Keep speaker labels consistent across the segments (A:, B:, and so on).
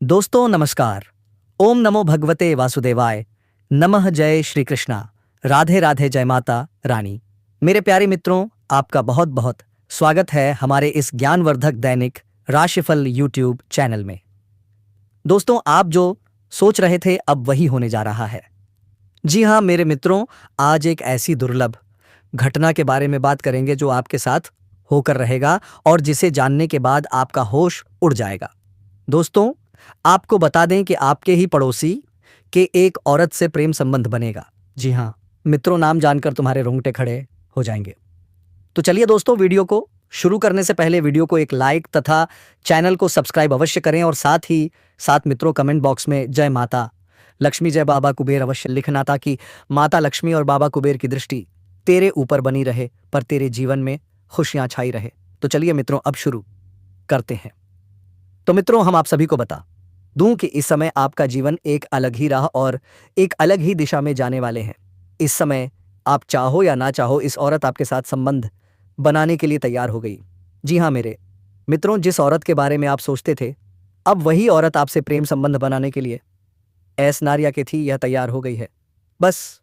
A: दोस्तों नमस्कार। ओम नमो भगवते वासुदेवाय। नमः। जय श्री कृष्णा। राधे राधे। जय माता रानी। मेरे प्यारे मित्रों, आपका बहुत बहुत स्वागत है हमारे इस ज्ञानवर्धक दैनिक राशिफल यूट्यूब चैनल में। दोस्तों, आप जो सोच रहे थे अब वही होने जा रहा है। जी हाँ मेरे मित्रों, आज एक ऐसी दुर्लभ घटना के बारे में बात करेंगे जो आपके साथ होकर रहेगा और जिसे जानने के बाद आपका होश उड़ जाएगा। दोस्तों, आपको बता दें कि आपके ही पड़ोसी के एक औरत से प्रेम संबंध बनेगा। जी हाँ मित्रों, नाम जानकर तुम्हारे रोंगटे खड़े हो जाएंगे। तो चलिए दोस्तों, वीडियो को शुरू करने से पहले वीडियो को एक लाइक तथा चैनल को सब्सक्राइब अवश्य करें और साथ ही साथ मित्रों कमेंट बॉक्स में जय माता लक्ष्मी जय बाबा कुबेर अवश्य लिखना, ताकि माता लक्ष्मी और बाबा कुबेर की दृष्टि तेरे ऊपर बनी रहे, पर तेरे जीवन में खुशियां छाई रहे। तो चलिए मित्रों, अब शुरू करते हैं। तो मित्रों, हम आप सभी को बता दूं कि इस समय आपका जीवन एक अलग ही राह और एक अलग ही दिशा में जाने वाले हैं। इस समय आप चाहो या ना चाहो, इस औरत आपके साथ संबंध बनाने के लिए तैयार हो गई। जी हाँ मेरे मित्रों, जिस औरत के बारे में आप सोचते थे, अब वही औरत आपसे प्रेम संबंध बनाने के लिए ऐस नारिया के थी, यह तैयार हो गई है। बस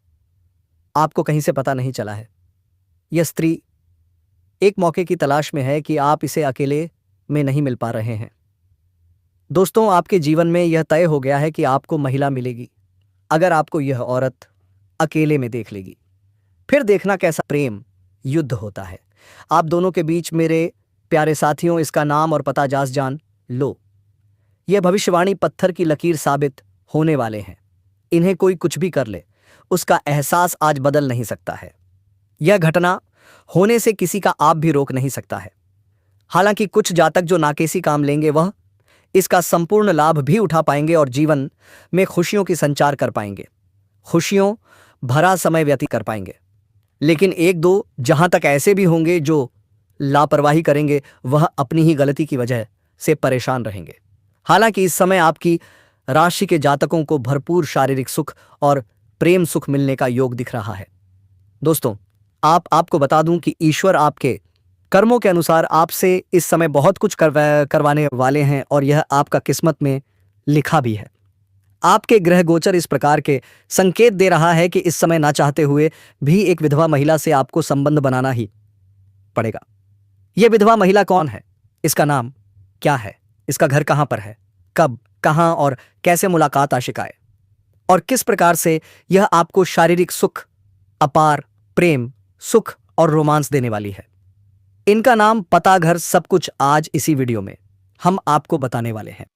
A: आपको कहीं से पता नहीं चला है। यह स्त्री एक मौके की तलाश में है कि आप इसे अकेले में नहीं मिल पा रहे हैं। दोस्तों, आपके जीवन में यह तय हो गया है कि आपको महिला मिलेगी अगर आपको यह औरत अकेले में देख लेगी। फिर देखना कैसा प्रेम युद्ध होता है आप दोनों के बीच। मेरे प्यारे साथियों, इसका नाम और पता जान लो। यह भविष्यवाणी पत्थर की लकीर साबित होने वाले हैं। इन्हें कोई कुछ भी कर ले, उसका एहसास आज बदल नहीं सकता है। यह घटना होने से किसी का आप भी रोक नहीं सकता है। हालांकि कुछ जातक जो नाकेसी काम लेंगे, वह इसका संपूर्ण लाभ भी उठा पाएंगे और जीवन में खुशियों की संचार कर पाएंगे, खुशियों भरा समय व्यतीत कर पाएंगे। लेकिन एक दो जहां तक ऐसे भी होंगे जो लापरवाही करेंगे, वह अपनी ही गलती की वजह से परेशान रहेंगे। हालांकि इस समय आपकी राशि के जातकों को भरपूर शारीरिक सुख और प्रेम सुख मिलने का योग दिख रहा है। दोस्तों, आपको बता दूं कि ईश्वर आपके कर्मों के अनुसार आपसे इस समय बहुत कुछ करवाने वाले हैं और यह आपका किस्मत में लिखा भी है। आपके ग्रह गोचर इस प्रकार के संकेत दे रहा है कि इस समय ना चाहते हुए भी एक विधवा महिला से आपको संबंध बनाना ही पड़ेगा। यह विधवा महिला कौन है, इसका नाम क्या है, इसका घर कहां पर है, कब, कहां और कैसे मुलाकात आशिकाए, और किस प्रकार से यह आपको शारीरिक सुख, अपार प्रेम सुख और रोमांस देने वाली है। इनका नाम, पता, घर सब कुछ आज इसी वीडियो में हम आपको बताने वाले हैं।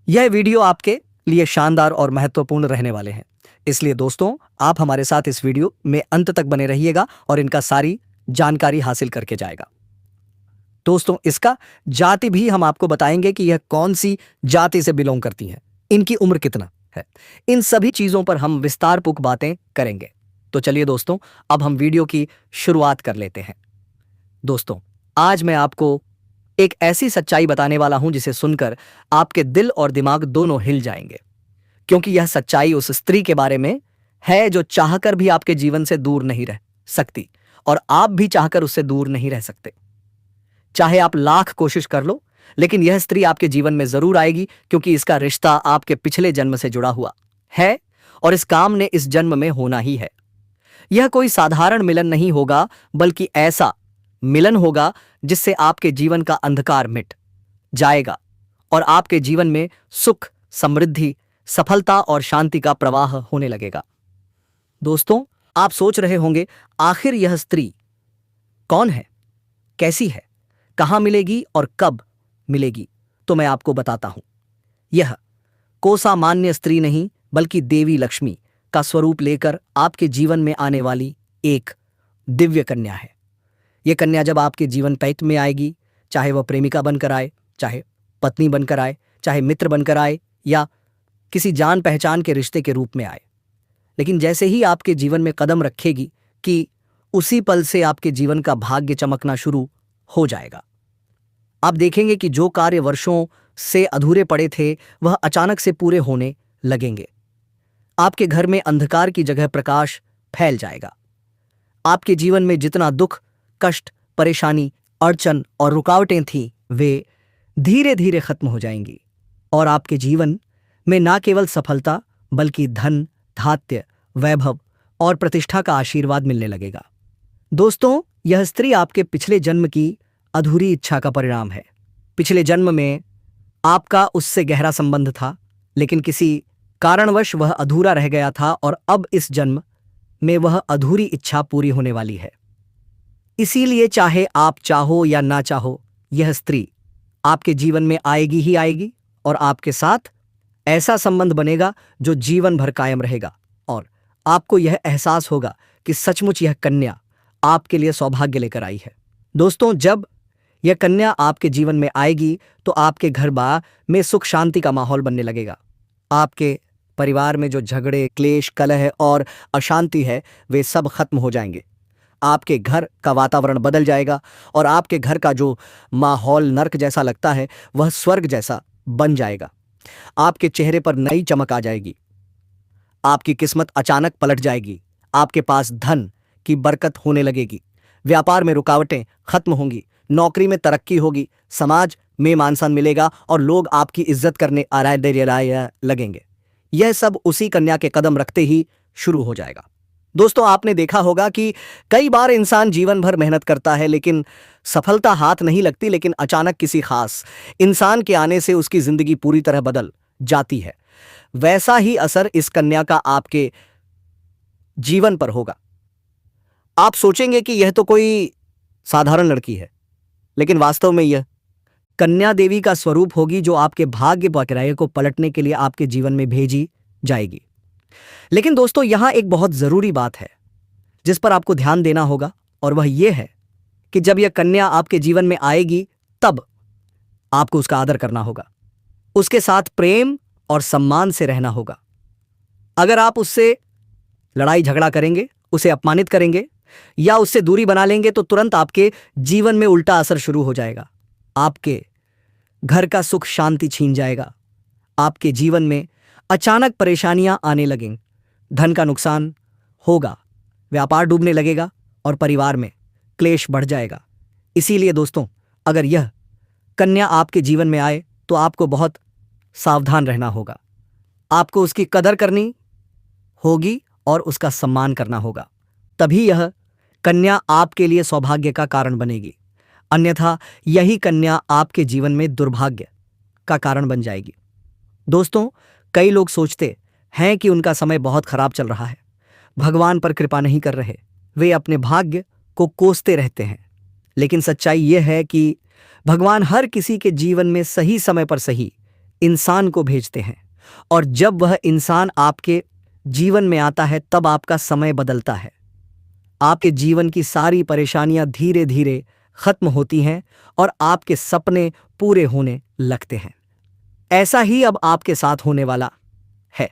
A: यह वीडियो आपके लिए शानदार और महत्वपूर्ण रहने वाले हैं, इसलिए दोस्तों आप हमारे साथ इस वीडियो में अंत तक बने रहिएगा और इनका सारी जानकारी हासिल करके जाएगा। दोस्तों, इसका जाति भी हम आपको बताएंगे कि यह कौन सी जाति से बिलोंग करती है, इनकी उम्र कितना है, इन सभी चीजों पर हम विस्तारपूर्वक बातें करेंगे। तो चलिए दोस्तों, अब हम वीडियो की शुरुआत कर लेते हैं। दोस्तों, आज मैं आपको एक ऐसी सच्चाई बताने वाला हूं जिसे सुनकर आपके दिल और दिमाग दोनों हिल जाएंगे, क्योंकि यह सच्चाई उस स्त्री के बारे में है जो चाहकर भी आपके जीवन से दूर नहीं रह सकती और आप भी चाहकर उससे दूर नहीं रह सकते। चाहे आप लाख कोशिश कर लो, लेकिन यह स्त्री आपके जीवन में जरूर आएगी, क्योंकि इसका रिश्ता आपके पिछले जन्म से जुड़ा हुआ है और इस काम ने इस जन्म में होना ही है। यह कोई साधारण मिलन नहीं होगा, बल्कि ऐसा मिलन होगा जिससे आपके जीवन का अंधकार मिट जाएगा और आपके जीवन में सुख, समृद्धि, सफलता और शांति का प्रवाह होने लगेगा। दोस्तों, आप सोच रहे होंगे, आखिर यह स्त्री कौन है, कैसी है, कहां मिलेगी और कब मिलेगी? तो मैं आपको बताता हूं। यह कोसामान्य स्त्री नहीं, बल्कि देवी लक्ष्मी का स्वरूप लेकर आपके जीवन में आने वाली एक दिव्य कन्या है। यह कन्या जब आपके जीवन पैठ में आएगी, चाहे वह प्रेमिका बनकर आए, चाहे पत्नी बनकर आए, चाहे मित्र बनकर आए या किसी जान पहचान के रिश्ते के रूप में आए, लेकिन जैसे ही आपके जीवन में कदम रखेगी कि उसी पल से आपके जीवन का भाग्य चमकना शुरू हो जाएगा। आप देखेंगे कि जो कार्य वर्षों से अधूरे पड़े थे, वह अचानक से पूरे होने लगेंगे। आपके घर में अंधकार की जगह प्रकाश फैल जाएगा। आपके जीवन में जितना दुख, कष्ट, परेशानी, अड़चन और रुकावटें थीं, वे धीरे धीरे खत्म हो जाएंगी और आपके जीवन में ना केवल सफलता बल्कि धन, धात्य, वैभव और प्रतिष्ठा का आशीर्वाद मिलने लगेगा। दोस्तों, यह स्त्री आपके पिछले जन्म की अधूरी इच्छा का परिणाम है। पिछले जन्म में आपका उससे गहरा संबंध था, लेकिन किसी कारणवश वह अधूरा रह गया था और अब इस जन्म में वह अधूरी इच्छा पूरी होने वाली है। इसीलिए चाहे आप चाहो या ना चाहो, यह स्त्री आपके जीवन में आएगी ही आएगी और आपके साथ ऐसा संबंध बनेगा जो जीवन भर कायम रहेगा और आपको यह एहसास होगा कि सचमुच यह कन्या आपके लिए सौभाग्य लेकर आई है। दोस्तों, जब यह कन्या आपके जीवन में आएगी तो आपके घर बार में सुख शांति का माहौल बनने लगेगा। आपके परिवार में जो झगड़े, क्लेश, कलह और अशांति है वे सब खत्म हो जाएंगे। आपके घर का वातावरण बदल जाएगा और आपके घर का जो माहौल नर्क जैसा लगता है वह स्वर्ग जैसा बन जाएगा। आपके चेहरे पर नई चमक आ जाएगी। आपकी किस्मत अचानक पलट जाएगी। आपके पास धन की बरकत होने लगेगी। व्यापार में रुकावटें खत्म होंगी। नौकरी में तरक्की होगी। समाज में मान सम्मान मिलेगा और लोग आपकी इज्जत करने आराध्य लगेंगे। यह सब उसी कन्या के कदम रखते ही शुरू हो जाएगा। दोस्तों, आपने देखा होगा कि कई बार इंसान जीवन भर मेहनत करता है लेकिन सफलता हाथ नहीं लगती, लेकिन अचानक किसी खास इंसान के आने से उसकी जिंदगी पूरी तरह बदल जाती है। वैसा ही असर इस कन्या का आपके जीवन पर होगा। आप सोचेंगे कि यह तो कोई साधारण लड़की है, लेकिन वास्तव में यह कन्या देवी का स्वरूप होगी जो आपके भाग्य बकराए को पलटने के लिए आपके जीवन में भेजी जाएगी। लेकिन दोस्तों, यहां एक बहुत जरूरी बात है जिस पर आपको ध्यान देना होगा और वह यह है कि जब यह कन्या आपके जीवन में आएगी तब आपको उसका आदर करना होगा, उसके साथ प्रेम और सम्मान से रहना होगा। अगर आप उससे लड़ाई झगड़ा करेंगे, उसे अपमानित करेंगे या उससे दूरी बना लेंगे तो तुरंत आपके जीवन में उल्टा असर शुरू हो जाएगा। आपके घर का सुख शांति छीन जाएगा। आपके जीवन में अचानक परेशानियां आने लगेंगी। धन का नुकसान होगा, व्यापार डूबने लगेगा और परिवार में क्लेश बढ़ जाएगा। इसीलिए दोस्तों, अगर यह कन्या आपके जीवन में आए तो आपको बहुत सावधान रहना होगा। आपको उसकी कदर करनी होगी और उसका सम्मान करना होगा। तभी यह कन्या आपके लिए सौभाग्य का कारण बनेगी। अन्यथा यही कन्या आपके जीवन में दुर्भाग्य का कारण बन जाएगी। दोस्तों, कई लोग सोचते हैं कि उनका समय बहुत खराब चल रहा है, भगवान पर कृपा नहीं कर रहे, वे अपने भाग्य को कोसते रहते हैं। लेकिन सच्चाई यह है कि भगवान हर किसी के जीवन में सही समय पर सही इंसान को भेजते हैं और जब वह इंसान आपके जीवन में आता है तब आपका समय बदलता है। आपके जीवन की सारी परेशानियां धीरे धीरे खत्म होती हैं और आपके सपने पूरे होने लगते हैं। ऐसा ही अब आपके साथ होने वाला है।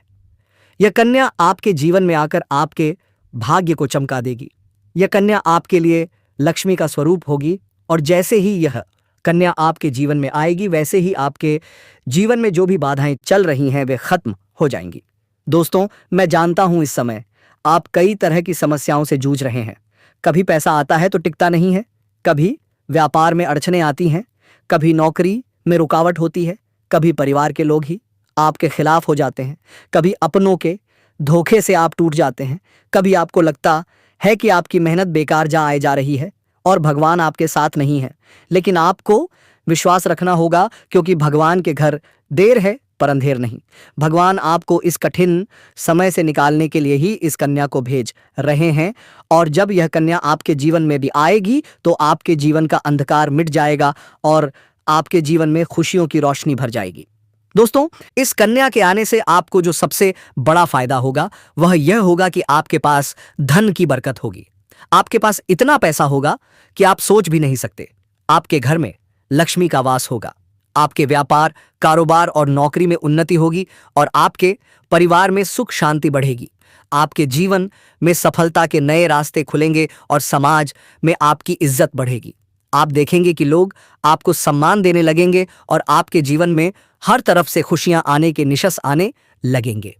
A: यह कन्या आपके जीवन में आकर आपके भाग्य को चमका देगी। यह कन्या आपके लिए लक्ष्मी का स्वरूप होगी और जैसे ही यह कन्या आपके जीवन में आएगी वैसे ही आपके जीवन में जो भी बाधाएं चल रही हैं वे खत्म हो जाएंगी। दोस्तों, मैं जानता हूं इस समय आप कई तरह की समस्याओं से जूझ रहे हैं। कभी पैसा आता है तो टिकता नहीं है, कभी व्यापार में अड़चनें आती हैं, कभी नौकरी में रुकावट होती है, कभी परिवार के लोग ही आपके खिलाफ हो जाते हैं, कभी अपनों के धोखे से आप टूट जाते हैं, कभी आपको लगता है कि आपकी मेहनत बेकार जा रही है और भगवान आपके साथ नहीं है। लेकिन आपको विश्वास रखना होगा क्योंकि भगवान के घर देर है पर अंधेर नहीं। भगवान आपको इस कठिन समय से निकालने के लिए ही इस कन्या को भेज रहे हैं और जब यह कन्या आपके जीवन में भी आएगी तो आपके जीवन का अंधकार मिट जाएगा और आपके जीवन में खुशियों की रोशनी भर जाएगी। दोस्तों, इस कन्या के आने से आपको जो सबसे बड़ा फायदा होगा वह यह होगा कि आपके पास धन की बरकत होगी। आपके पास इतना पैसा होगा कि आप सोच भी नहीं सकते। आपके घर में लक्ष्मी का वास होगा। आपके व्यापार, कारोबार और नौकरी में उन्नति होगी और आपके परिवार में सुख शांति बढ़ेगी। आपके जीवन में सफलता के नए रास्ते खुलेंगे और समाज में आपकी इज्जत बढ़ेगी। आप देखेंगे कि लोग आपको सम्मान देने लगेंगे और आपके जीवन में हर तरफ से खुशियां आने के निशान आने लगेंगे।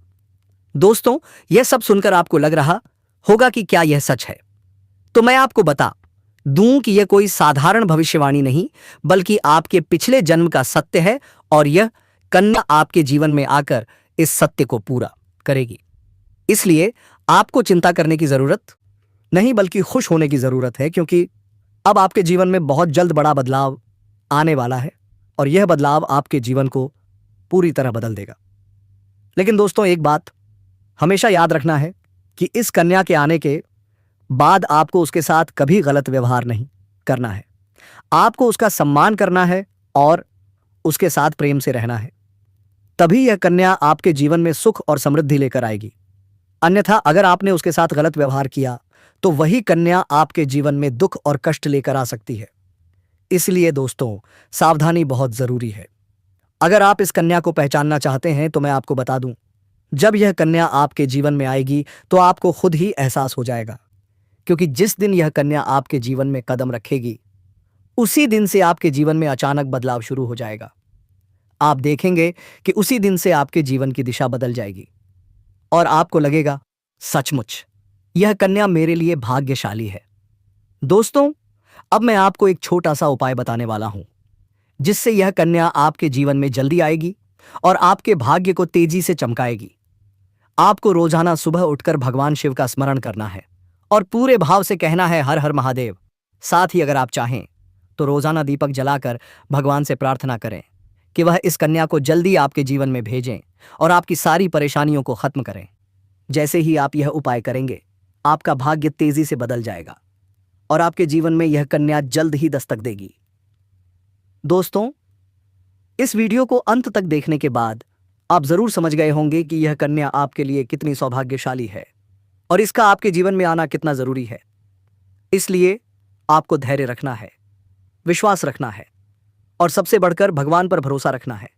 A: दोस्तों, यह सब सुनकर आपको लग रहा होगा कि क्या यह सच है? तो मैं आपको बता दूं कि यह कोई साधारण भविष्यवाणी नहीं बल्कि आपके पिछले जन्म का सत्य है और यह कन्या आपके जीवन में आकर इस सत्य को पूरा करेगी। इसलिए आपको चिंता करने की जरूरत नहीं बल्कि खुश होने की जरूरत है, क्योंकि अब आपके जीवन में बहुत जल्द बड़ा बदलाव आने वाला है और यह बदलाव आपके जीवन को पूरी तरह बदल देगा। लेकिन दोस्तों, एक बात हमेशा याद रखना है कि इस कन्या के आने के बाद आपको उसके साथ कभी गलत व्यवहार नहीं करना है। आपको उसका सम्मान करना है और उसके साथ प्रेम से रहना है। तभी यह कन्या आपके जीवन में सुख और समृद्धि लेकर आएगी। अन्यथा अगर आपने उसके साथ गलत व्यवहार किया तो वही कन्या आपके जीवन में दुख और कष्ट लेकर आ सकती है। इसलिए दोस्तों, सावधानी बहुत जरूरी है। अगर आप इस कन्या को पहचानना चाहते हैं तो मैं आपको बता दूं, जब यह कन्या आपके जीवन में आएगी तो आपको खुद ही एहसास हो जाएगा, क्योंकि जिस दिन यह कन्या आपके जीवन में कदम रखेगी उसी दिन से आपके जीवन में अचानक बदलाव शुरू हो जाएगा। आप देखेंगे कि उसी दिन से आपके जीवन की दिशा बदल जाएगी और आपको लगेगा सचमुच यह कन्या मेरे लिए भाग्यशाली है। दोस्तों, अब मैं आपको एक छोटा सा उपाय बताने वाला हूं, जिससे यह कन्या आपके जीवन में जल्दी आएगी और आपके भाग्य को तेजी से चमकाएगी। आपको रोजाना सुबह उठकर भगवान शिव का स्मरण करना है और पूरे भाव से कहना है हर हर महादेव। साथ ही अगर आप चाहें तो रोजाना दीपक जलाकर भगवान से प्रार्थना करें कि वह इस कन्या को जल्दी आपके जीवन में भेजें और आपकी सारी परेशानियों को खत्म करें। जैसे ही आप यह उपाय करेंगे, आपका भाग्य तेजी से बदल जाएगा और आपके जीवन में यह कन्या जल्द ही दस्तक देगी। दोस्तों, इस वीडियो को अंत तक देखने के बाद आप जरूर समझ गए होंगे कि यह कन्या आपके लिए कितनी सौभाग्यशाली है और इसका आपके जीवन में आना कितना जरूरी है। इसलिए आपको धैर्य रखना है, विश्वास रखना है और सबसे बढ़कर भगवान पर भरोसा रखना है,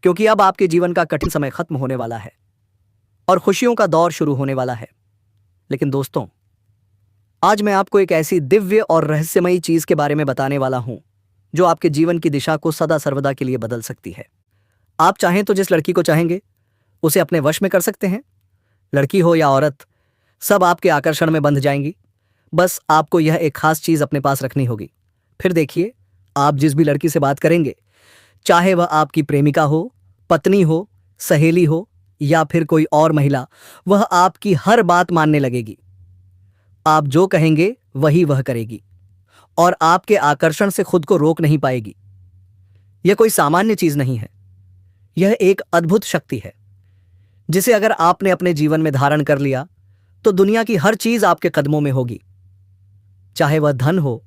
A: क्योंकि अब आपके जीवन का कठिन समय खत्म होने वाला है और खुशियों का दौर शुरू होने वाला है। लेकिन दोस्तों, आज मैं आपको एक ऐसी दिव्य और रहस्यमयी चीज के बारे में बताने वाला हूं जो आपके जीवन की दिशा को सदा सर्वदा के लिए बदल सकती है। आप चाहें तो जिस लड़की को चाहेंगे उसे अपने वश में कर सकते हैं। लड़की हो या औरत, सब आपके आकर्षण में बंध जाएंगी। बस आपको यह एक खास चीज अपने पास रखनी होगी। फिर देखिए, आप जिस भी लड़की से बात करेंगे, चाहे वह आपकी प्रेमिका हो, पत्नी हो, सहेली हो या फिर कोई और महिला, वह आपकी हर बात मानने लगेगी। आप जो कहेंगे वही वह करेगी और आपके आकर्षण से खुद को रोक नहीं पाएगी। यह कोई सामान्य चीज नहीं है, यह एक अद्भुत शक्ति है जिसे अगर आपने अपने जीवन में धारण कर लिया तो दुनिया की हर चीज आपके कदमों में होगी। चाहे वह धन हो,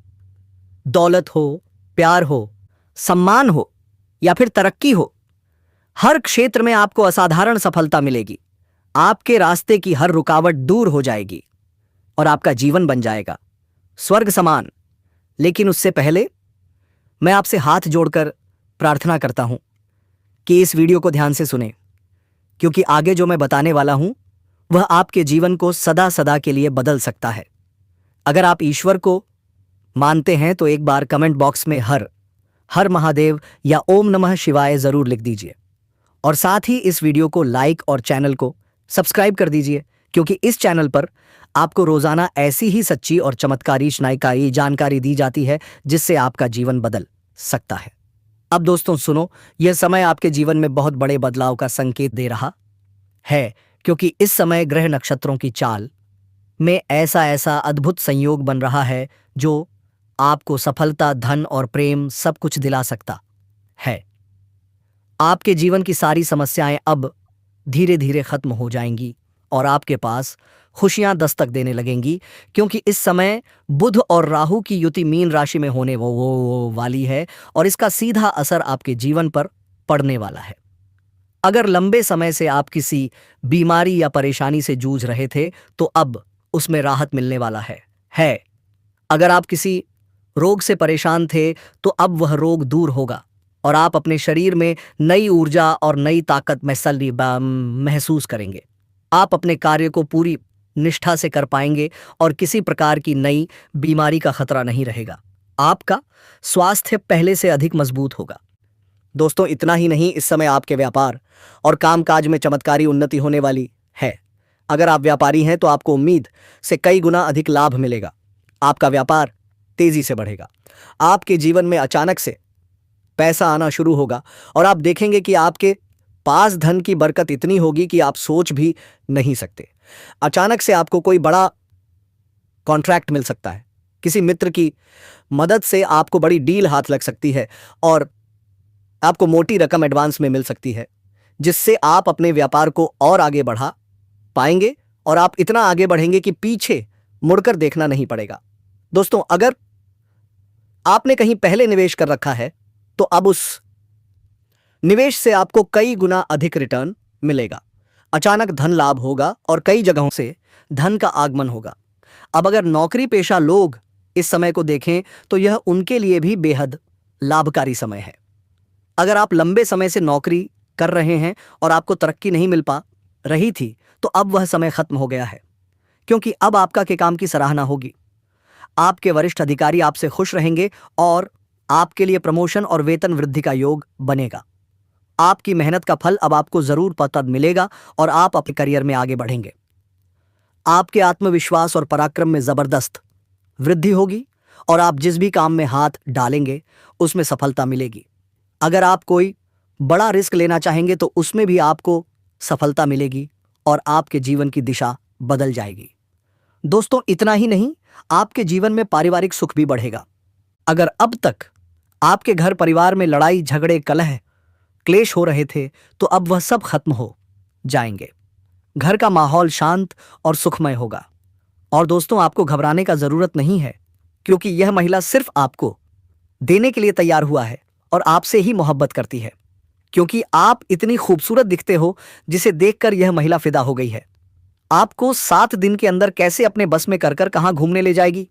A: दौलत हो, प्यार हो, सम्मान हो या फिर तरक्की हो, हर क्षेत्र में आपको असाधारण सफलता मिलेगी। आपके रास्ते की हर रुकावट दूर हो जाएगी और आपका जीवन बन जाएगा स्वर्ग समान। लेकिन उससे पहले मैं आपसे हाथ जोड़कर प्रार्थना करता हूं कि इस वीडियो को ध्यान से सुने, क्योंकि आगे जो मैं बताने वाला हूं वह आपके जीवन को सदा सदा के लिए बदल सकता है। अगर आप ईश्वर को मानते हैं तो एक बार कमेंट बॉक्स में हर हर महादेव या ओम नमः शिवाय जरूर लिख दीजिए और साथ ही इस वीडियो को लाइक और चैनल को सब्सक्राइब कर दीजिए, क्योंकि इस चैनल पर आपको रोजाना ऐसी ही सच्ची और चमत्कारी न्यायकारी जानकारी दी जाती है जिससे आपका जीवन बदल सकता है। अब दोस्तों सुनो, यह समय आपके जीवन में बहुत बड़े बदलाव का संकेत दे रहा है, क्योंकि इस समय ग्रह नक्षत्रों की चाल में ऐसा अद्भुत संयोग बन रहा है जो आपको सफलता, धन और प्रेम सब कुछ दिला सकता है। आपके जीवन की सारी समस्याएं अब धीरे धीरे खत्म हो जाएंगी और आपके पास खुशियां दस्तक देने लगेंगी, क्योंकि इस समय बुध और राहु की युति मीन राशि में होने वो वाली है और इसका सीधा असर आपके जीवन पर पड़ने वाला है। अगर लंबे समय से आप किसी बीमारी या परेशानी से जूझ रहे थे तो अब उसमें राहत मिलने वाला है। अगर आप किसी रोग से परेशान थे तो अब वह रोग दूर होगा और आप अपने शरीर में नई ऊर्जा और नई ताकत महसूस करेंगे। आप अपने कार्य को पूरी निष्ठा से कर पाएंगे और किसी प्रकार की नई बीमारी का खतरा नहीं रहेगा। आपका स्वास्थ्य पहले से अधिक मजबूत होगा। दोस्तों, इतना ही नहीं, इस समय आपके व्यापार और कामकाज में चमत्कारी उन्नति होने वाली है। अगर आप व्यापारी हैं तो आपको उम्मीद से कई गुना अधिक लाभ मिलेगा। आपका व्यापार तेजी से बढ़ेगा। आपके जीवन में अचानक से पैसा आना शुरू होगा और आप देखेंगे कि आपके पास धन की बरकत इतनी होगी कि आप सोच भी नहीं सकते। अचानक से आपको कोई बड़ा कॉन्ट्रैक्ट मिल सकता है, किसी मित्र की मदद से आपको बड़ी डील हाथ लग सकती है और आपको मोटी रकम एडवांस में मिल सकती है, जिससे आप अपने व्यापार को और आगे बढ़ा पाएंगे और आप इतना आगे बढ़ेंगे कि पीछे मुड़कर देखना नहीं पड़ेगा। दोस्तों, अगर आपने कहीं पहले निवेश कर रखा है तो अब उस निवेश से आपको कई गुना अधिक रिटर्न मिलेगा। अचानक धन लाभ होगा और कई जगहों से धन का आगमन होगा। अब अगर नौकरी पेशा लोग इस समय को देखें तो यह उनके लिए भी बेहद लाभकारी समय है। अगर आप लंबे समय से नौकरी कर रहे हैं और आपको तरक्की नहीं मिल पा रही थी तो अब वह समय खत्म हो गया है, क्योंकि अब आपका के काम की सराहना होगी। आपके वरिष्ठ अधिकारी आपसे खुश रहेंगे और आपके लिए प्रमोशन और वेतन वृद्धि का योग बनेगा। आपकी मेहनत का फल अब आपको जरूर पता मिलेगा और आप अपने करियर में आगे बढ़ेंगे। आपके आत्मविश्वास और पराक्रम में जबरदस्त वृद्धि होगी और आप जिस भी काम में हाथ डालेंगे उसमें सफलता मिलेगी। अगर आप कोई बड़ा रिस्क लेना चाहेंगे तो उसमें भी आपको सफलता मिलेगी और आपके जीवन की दिशा बदल जाएगी। दोस्तों, इतना ही नहीं, आपके जीवन में पारिवारिक सुख भी बढ़ेगा। अगर अब तक आपके घर परिवार में लड़ाई झगड़े कलह क्लेश हो रहे थे तो अब वह सब खत्म हो जाएंगे। घर का माहौल शांत और सुखमय होगा। और दोस्तों, आपको घबराने का जरूरत नहीं है, क्योंकि यह महिला सिर्फ आपको देने के लिए तैयार हुआ है और आपसे ही मोहब्बत करती है, क्योंकि आप इतनी खूबसूरत दिखते हो जिसे देखकर यह महिला फिदा हो गई है। आपको 7 दिन के अंदर कैसे अपने बस में कर कहां घूमने ले जाएगी,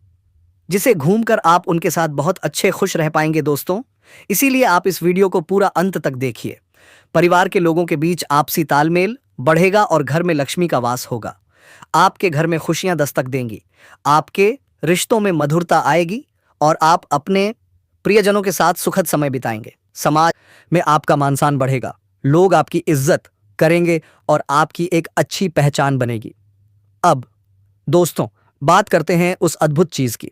A: जिसे घूमकर आप उनके साथ बहुत अच्छे खुश रह पाएंगे। दोस्तों, इसीलिए आप इस वीडियो को पूरा अंत तक देखिए। परिवार के लोगों के बीच आपसी तालमेल बढ़ेगा और घर में लक्ष्मी का वास होगा। आपके घर में खुशियां दस्तक देंगी, आपके रिश्तों में मधुरता आएगी और आप अपने प्रियजनों के साथ सुखद समय बिताएंगे। समाज में आपका मान सम्मान बढ़ेगा, लोग आपकी इज्जत करेंगे और आपकी एक अच्छी पहचान बनेगी। अब दोस्तों, बात करते हैं उस अद्भुत चीज की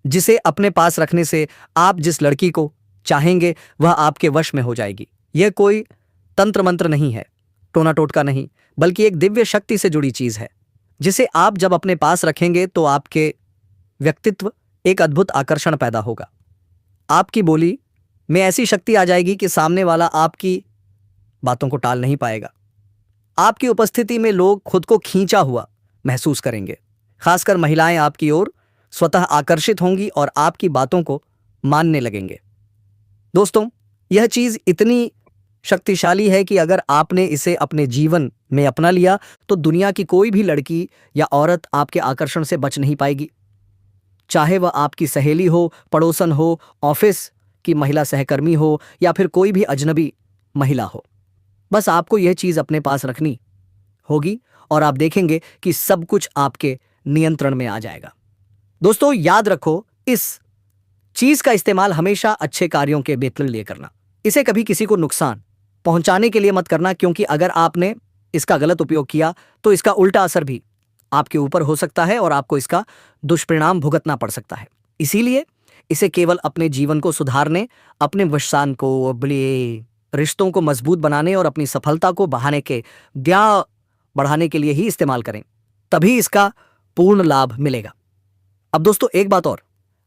A: जिसे अपने पास रखने से आप जिस लड़की को चाहेंगे वह आपके वश में हो जाएगी। यह कोई तंत्र मंत्र नहीं है, टोना टोटका नहीं, बल्कि एक दिव्य शक्ति से जुड़ी चीज है, जिसे आप जब अपने पास रखेंगे तो आपके व्यक्तित्व एक अद्भुत आकर्षण पैदा होगा। आपकी बोली में ऐसी शक्ति आ जाएगी कि सामने वाला आपकी बातों को टाल नहीं पाएगा। आपकी उपस्थिति में लोग खुद को खींचा हुआ महसूस करेंगे। खासकर महिलाएं आपकी ओर स्वतः आकर्षित होंगी और आपकी बातों को मानने लगेंगे। दोस्तों, यह चीज इतनी शक्तिशाली है कि अगर आपने इसे अपने जीवन में अपना लिया तो दुनिया की कोई भी लड़की या औरत आपके आकर्षण से बच नहीं पाएगी। चाहे वह आपकी सहेली हो, पड़ोसन हो, ऑफिस की महिला सहकर्मी हो या फिर कोई भी अजनबी महिला हो, बस आपको यह चीज अपने पास रखनी होगी और आप देखेंगे कि सब कुछ आपके नियंत्रण में आ जाएगा। दोस्तों, याद रखो, इस चीज का इस्तेमाल हमेशा अच्छे कार्यों के बेहतर लिए करना। इसे कभी किसी को नुकसान पहुंचाने के लिए मत करना, क्योंकि अगर आपने इसका गलत उपयोग किया तो इसका उल्टा असर भी आपके ऊपर हो सकता है और आपको इसका दुष्परिणाम भुगतना पड़ सकता है। इसीलिए इसे केवल अपने जीवन को सुधारने, अपने विश्वास को, अपने रिश्तों को मजबूत बनाने और अपनी सफलता को बढ़ाने के लिए ही इस्तेमाल करें, तभी इसका पूर्ण लाभ मिलेगा। अब दोस्तों, एक बात और,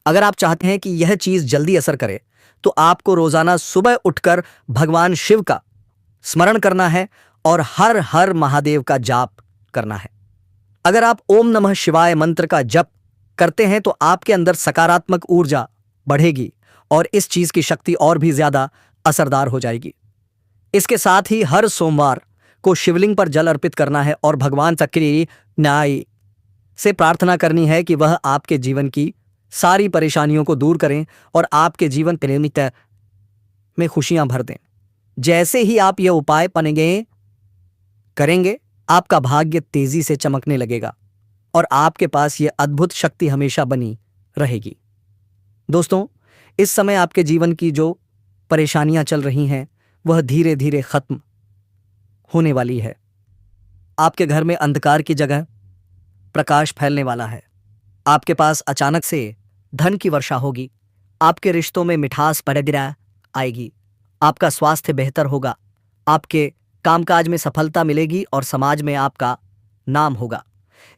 A: अगर आप चाहते हैं कि यह चीज जल्दी असर करे तो आपको रोजाना सुबह उठकर भगवान शिव का स्मरण करना है और हर हर महादेव का जाप करना है। अगर आप ओम नमः शिवाय मंत्र का जप करते हैं तो आपके अंदर सकारात्मक ऊर्जा बढ़ेगी और इस चीज की शक्ति और भी ज्यादा असरदार हो जाएगी। इसके साथ ही हर सोमवार को शिवलिंग पर जल अर्पित करना है और भगवान सक्रिय न्याय से प्रार्थना करनी है कि वह आपके जीवन की सारी परेशानियों को दूर करें और आपके जीवन प्रेमित में खुशियां भर दें। जैसे ही आप यह उपाय करेंगे, आपका भाग्य तेजी से चमकने लगेगा और आपके पास यह अद्भुत शक्ति हमेशा बनी रहेगी। दोस्तों, इस समय आपके जीवन की जो परेशानियां चल रही हैं वह धीरे धीरे खत्म होने वाली है। आपके घर में अंधकार की जगह प्रकाश फैलने वाला है। आपके पास अचानक से धन की वर्षा होगी। आपके रिश्तों में मिठास पड़ेगिरा आएगी। आपका स्वास्थ्य बेहतर होगा। आपके कामकाज में सफलता मिलेगी और समाज में आपका नाम होगा।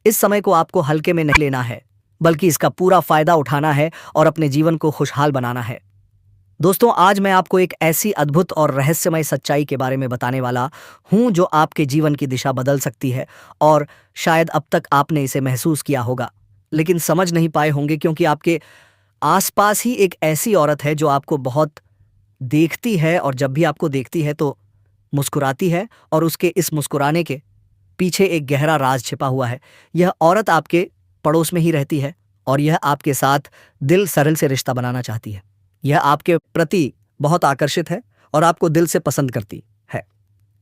A: इस समय को आपको हल्के में नहीं लेना है, बल्कि इसका पूरा फायदा उठाना है और अपने जीवन को खुशहाल बनाना है। दोस्तों, आज मैं आपको एक ऐसी अद्भुत और रहस्यमय सच्चाई के बारे में बताने वाला हूं जो आपके जीवन की दिशा बदल सकती है। और शायद अब तक आपने इसे महसूस किया होगा, लेकिन समझ नहीं पाए होंगे, क्योंकि आपके आसपास ही एक ऐसी औरत है जो आपको बहुत देखती है, और जब भी आपको देखती है तो मुस्कुराती है, और उसके इस मुस्कुराने के पीछे एक गहरा राज छिपा हुआ है। यह औरत आपके पड़ोस में ही रहती है, और यह आपके साथ दिल सरल से रिश्ता बनाना चाहती है। यह आपके प्रति बहुत आकर्षित है और आपको दिल से पसंद करती है,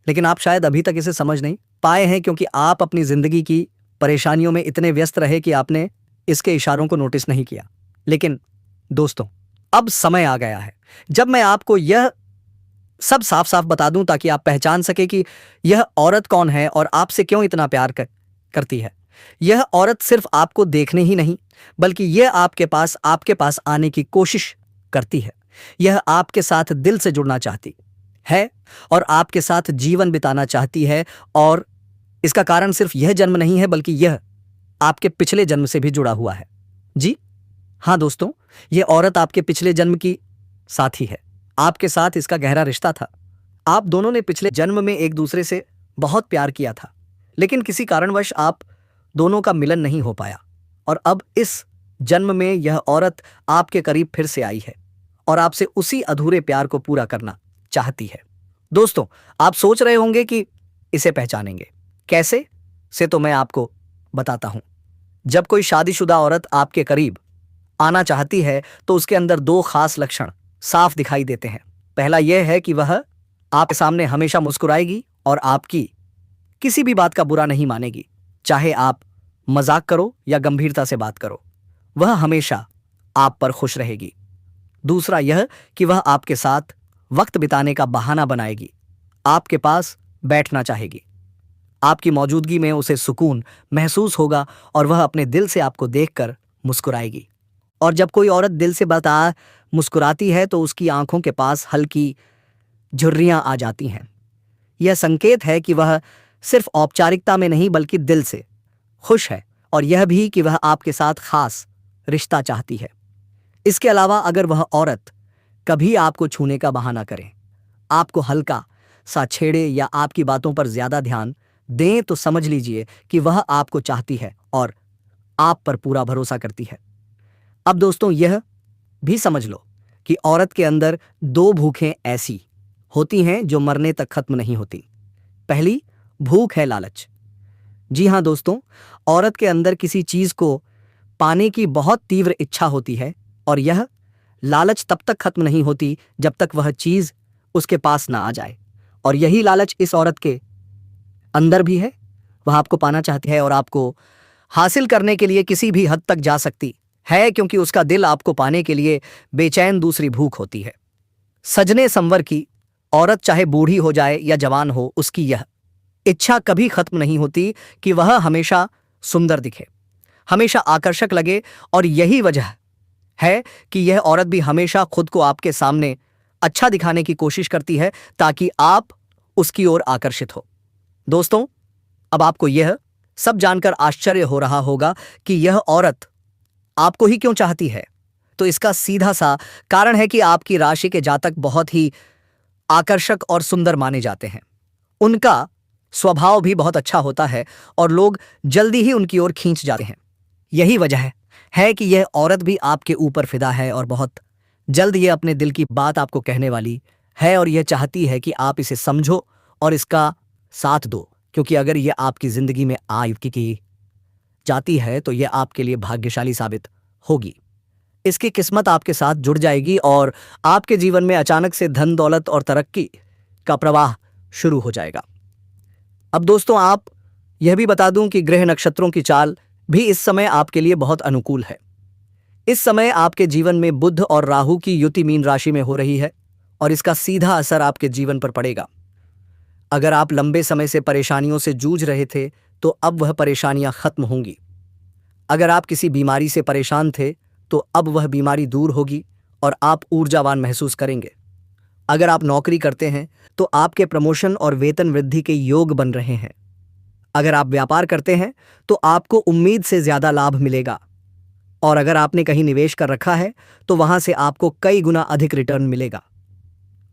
A: लेकिन आप शायद अभी तक इसे समझ नहीं पाए हैं, क्योंकि आप अपनी जिंदगी की परेशानियों में इतने व्यस्त रहे कि आपने इसके इशारों को नोटिस नहीं किया। लेकिन दोस्तों, अब समय आ गया है जब मैं आपको यह सब साफ साफ बता दूं, ताकि आप पहचान सके कि यह औरत कौन है और आपसे क्यों इतना प्यार करती है। यह औरत सिर्फ आपको देखने ही नहीं, बल्कि यह आपके पास आने की कोशिश करती है। यह आपके साथ दिल से जुड़ना चाहती है और आपके साथ जीवन बिताना चाहती है, और इसका कारण सिर्फ यह जन्म नहीं है, बल्कि यह आपके पिछले जन्म से भी जुड़ा हुआ है। जी हाँ दोस्तों, यह औरत आपके पिछले जन्म की साथी है। आपके साथ इसका गहरा रिश्ता था। आप दोनों ने पिछले जन्म में एक दूसरे से बहुत प्यार किया था, लेकिन किसी कारणवश आप दोनों का मिलन नहीं हो पाया, और अब इस जन्म में यह औरत आपके करीब फिर से आई है और आपसे उसी अधूरे प्यार को पूरा करना चाहती है। दोस्तों, आप सोच रहे होंगे कि इसे पहचानेंगे कैसे से, तो मैं आपको बताता हूं। जब कोई शादीशुदा औरत आपके करीब आना चाहती है तो उसके अंदर दो खास लक्षण साफ दिखाई देते हैं। पहला यह है कि वह आपके सामने हमेशा मुस्कुराएगी और आपकी किसी भी बात का बुरा नहीं मानेगी, चाहे आप मजाक करो या गंभीरता से बात करो, वह हमेशा आप पर खुश रहेगी। दूसरा यह कि वह आपके साथ वक्त बिताने का बहाना बनाएगी, आपके पास बैठना चाहेगी। आपकी मौजूदगी में उसे सुकून महसूस होगा और वह अपने दिल से आपको देखकर मुस्कुराएगी। और जब कोई औरत दिल से मुस्कुराती है तो उसकी आंखों के पास हल्की झुर्रियां आ जाती हैं। यह संकेत है कि वह सिर्फ औपचारिकता में नहीं, बल्कि दिल से खुश है, और यह भी कि वह आपके साथ खास रिश्ता चाहती है। इसके अलावा अगर वह औरत कभी आपको छूने का बहाना करे, आपको हल्का सा छेड़े या आपकी बातों पर ज्यादा ध्यान दें, तो समझ लीजिए कि वह आपको चाहती है और आप पर पूरा भरोसा करती है। अब दोस्तों, यह भी समझ लो कि औरत के अंदर दो भूखें ऐसी होती हैं जो मरने तक खत्म नहीं होती। पहली भूख है लालच। जी हां दोस्तों, औरत के अंदर किसी चीज को पाने की बहुत तीव्र इच्छा होती है, और यह लालच तब तक खत्म नहीं होती जब तक वह चीज उसके पास ना आ जाए। और यही लालच इस औरत के अंदर भी है। वह आपको पाना चाहती है और आपको हासिल करने के लिए किसी भी हद तक जा सकती है, क्योंकि उसका दिल आपको पाने के लिए बेचैन दूसरी भूख होती है। सजने संवर की औरत चाहे बूढ़ी हो जाए या जवान हो, उसकी यह इच्छा कभी खत्म नहीं होती कि वह हमेशा सुंदर दिखे, हमेशा आकर्षक लगे। और यही वजह है कि यह औरत भी हमेशा खुद को आपके सामने अच्छा दिखाने की कोशिश करती है, ताकि आप उसकी ओर आकर्षित हो। दोस्तों, अब आपको यह सब जानकर आश्चर्य हो रहा होगा कि यह औरत आपको ही क्यों चाहती है। तो इसका सीधा सा कारण है कि आपकी राशि के जातक बहुत ही आकर्षक और सुंदर माने जाते हैं। उनका स्वभाव भी बहुत अच्छा होता है और लोग जल्दी ही उनकी ओर खींच जाते हैं। यही वजह है कि यह औरत भी आपके ऊपर फिदा है और बहुत जल्द यह अपने दिल की बात आपको कहने वाली है, और यह चाहती है कि आप इसे समझो और इसका साथ दो, क्योंकि अगर यह आपकी जिंदगी में की जाती है तो यह आपके लिए भाग्यशाली साबित होगी। इसकी किस्मत आपके साथ जुड़ जाएगी और आपके जीवन में अचानक से धन दौलत और तरक्की का प्रवाह शुरू हो जाएगा। अब दोस्तों, आप यह भी बता दूं कि ग्रह नक्षत्रों की चाल भी इस समय आपके लिए बहुत अनुकूल है। इस समय आपके जीवन में बुध और राहु की युति मीन राशि में हो रही है, और इसका सीधा असर आपके जीवन पर पड़ेगा। अगर आप लंबे समय से परेशानियों से जूझ रहे थे तो अब वह परेशानियां खत्म होंगी। अगर आप किसी बीमारी से परेशान थे तो अब वह बीमारी दूर होगी और आप ऊर्जावान महसूस करेंगे। अगर आप नौकरी करते हैं तो आपके प्रमोशन और वेतन वृद्धि के योग बन रहे हैं। अगर आप व्यापार करते हैं तो आपको उम्मीद से ज्यादा लाभ मिलेगा। और अगर आपने कहीं निवेश कर रखा है तो वहां से आपको कई गुना अधिक रिटर्न मिलेगा।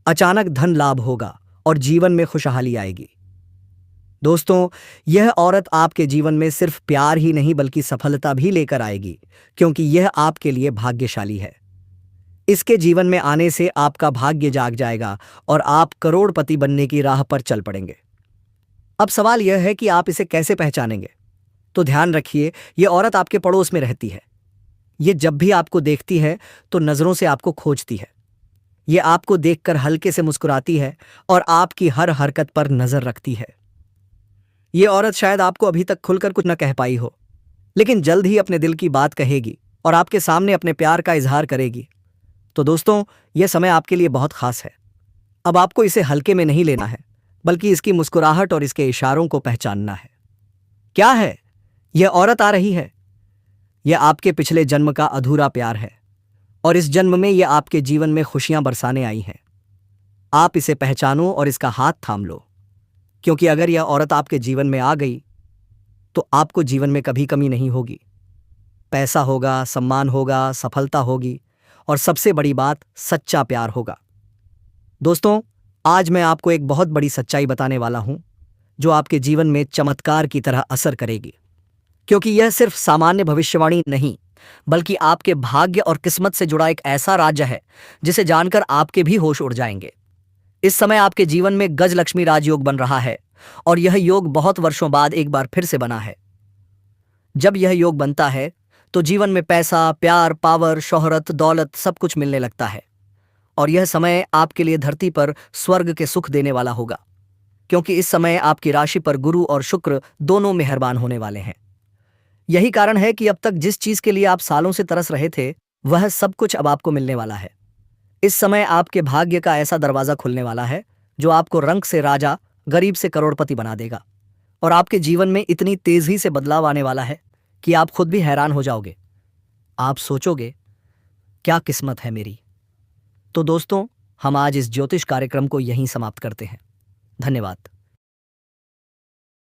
A: अचानक धन लाभ होगा और जीवन में खुशहाली आएगी। दोस्तों, यह औरत आपके जीवन में सिर्फ प्यार ही नहीं बल्कि सफलता भी लेकर आएगी, क्योंकि यह आपके लिए भाग्यशाली है। इसके जीवन में आने से आपका भाग्य जाग जाएगा और आप करोड़पति बनने की राह पर चल पड़ेंगे। अब सवाल यह है कि आप इसे कैसे पहचानेंगे। तो ध्यान रखिए, यह औरत आपके पड़ोस में रहती है। ये जब भी आपको देखती है तो नजरों से आपको खोजती है। ये आपको देखकर हल्के से मुस्कुराती है और आपकी हर हरकत पर नजर रखती है। ये औरत शायद आपको अभी तक खुलकर कुछ न कह पाई हो, लेकिन जल्द ही अपने दिल की बात कहेगी और आपके सामने अपने प्यार का इजहार करेगी। तो दोस्तों, यह समय आपके लिए बहुत खास है। अब आपको इसे हल्के में नहीं लेना है, बल्कि इसकी मुस्कुराहट और इसके इशारों को पहचानना है। क्या है? यह औरत आ रही है। यह आपके पिछले जन्म का अधूरा प्यार है और इस जन्म में यह आपके जीवन में खुशियां बरसाने आई है। आप इसे पहचानो और इसका हाथ थाम लो, क्योंकि अगर यह औरत आपके जीवन में आ गई तो आपको जीवन में कभी कमी नहीं होगी। पैसा होगा, सम्मान होगा, सफलता होगी और सबसे बड़ी बात, सच्चा प्यार होगा। दोस्तों, आज मैं आपको एक बहुत बड़ी सच्चाई बताने वाला हूं, जो आपके जीवन में चमत्कार की तरह असर करेगी। क्योंकि यह सिर्फ सामान्य भविष्यवाणी नहीं, बल्कि आपके भाग्य और किस्मत से जुड़ा एक ऐसा राज्य है जिसे जानकर आपके भी होश उड़ जाएंगे। इस समय आपके जीवन में गजलक्ष्मी राजयोग बन रहा है और यह योग बहुत वर्षों बाद एक बार फिर से बना है। जब यह योग बनता है तो जीवन में पैसा, प्यार, पावर, शोहरत, दौलत सब कुछ मिलने लगता है। और यह समय आपके लिए धरती पर स्वर्ग के सुख देने वाला होगा, क्योंकि इस समय आपकी राशि पर गुरु और शुक्र दोनों मेहरबान होने वाले हैं। यही कारण है कि अब तक जिस चीज के लिए आप सालों से तरस रहे थे, वह सब कुछ अब आपको मिलने वाला है। इस समय आपके भाग्य का ऐसा दरवाजा खुलने वाला है जो आपको रंक से राजा, गरीब से करोड़पति बना देगा। और आपके जीवन में इतनी तेजी से बदलाव आने वाला है कि आप खुद भी हैरान हो जाओगे। आप सोचोगे, क्या किस्मत है मेरी। तो दोस्तों, हम आज इस ज्योतिष कार्यक्रम को यहीं समाप्त करते हैं। धन्यवाद।